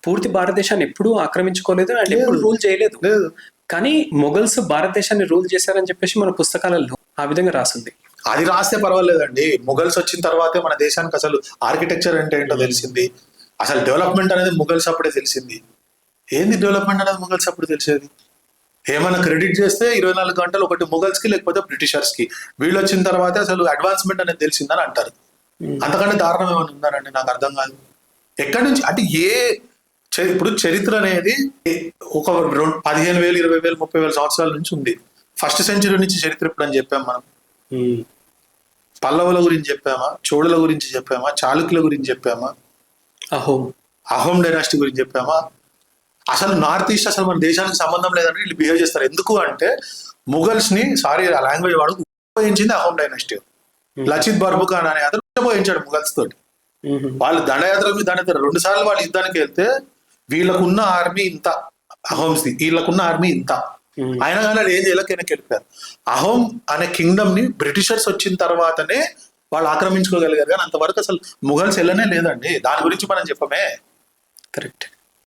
పూర్తి భారతదేశాన్ని ఎప్పుడూ ఆక్రమించుకోలేదు అండ్ ఎప్పుడు రూల్ చేయలేదు. కానీ మొఘల్స్ భారతదేశాన్ని రూల్ చేశారని చెప్పేసి మన పుస్తకాలలో ఆ విధంగా రాసింది. అది రాస్తే పర్వాలేదండి. మొఘల్స్ వచ్చిన తర్వాతే మన దేశానికి అసలు ఆర్కిటెక్చర్ అంటే ఏంటో తెలిసింది. అసలు డెవలప్మెంట్ అనేది మొఘల్స్ అప్పుడే తెలిసింది. ఏంది డెవలప్మెంట్ అనేది మొఘల్స్ అప్పుడు తెలిసేది? ఏమైనా క్రెడిట్ చేస్తే 24 గంటలు ఒకటి మొఘల్స్ కి లేకపోతే బ్రిటిషర్స్ కి. వీళ్ళు వచ్చిన తర్వాత అసలు అడ్వాన్స్మెంట్ అనేది తెలిసిందని అంటారు. అంతకంటే దారుణం ఏమైనా ఉందానండి? నాకు అర్థం కాదు. ఎక్కడి నుంచి అంటే ఇప్పుడు చరిత్ర అనేది ఒక 15,000, 20,000, 30,000 సంవత్సరాల నుంచి ఉంది. ఫస్ట్ సెంచరీ నుంచి చరిత్ర ఇప్పుడు అని చెప్పాం మనం. పల్లవుల గురించి చెప్పామా, చోళుల గురించి చెప్పామా, చాళుక్యుల గురించి చెప్పామా, అహోం డైనాసిటీ గురించి చెప్పామా? అసలు నార్త్ ఈస్ట్ అసలు మన దేశానికి సంబంధం లేదని వీళ్ళు బిహేవ్ చేస్తారు. ఎందుకు అంటే ముఘల్స్ ని ఆ లాంగ్వేజ్ వాడు ఉపయోగించింది అహోం డైనాసిటీ. లచిత్ బర్బుఖాన్ అనే అతను ఉపయోగించాడు ముఘల్స్ తోటి. వాళ్ళు దండయాత్ర 2 సార్లు వాళ్ళు యుద్ధానికి వెళ్తే వీళ్ళకున్న ఆర్మీ ఇంత, అహోమ్స్ది వీళ్ళకున్న ఆర్మీ ఇంత, అయినా కానీ ఏం చేయలేక వెనక్కి వెళ్ళిపోయారు. అహోం అనే కింగ్డమ్ ని బ్రిటిషర్స్ వచ్చిన తర్వాతనే వాళ్ళు ఆక్రమించుకోగలిగారు. కానీ అంతవరకు అసలు ముఘల్స్ వెళ్ళనే లేదండి. దాని గురించి మనం చెప్పమే. కరెక్ట్.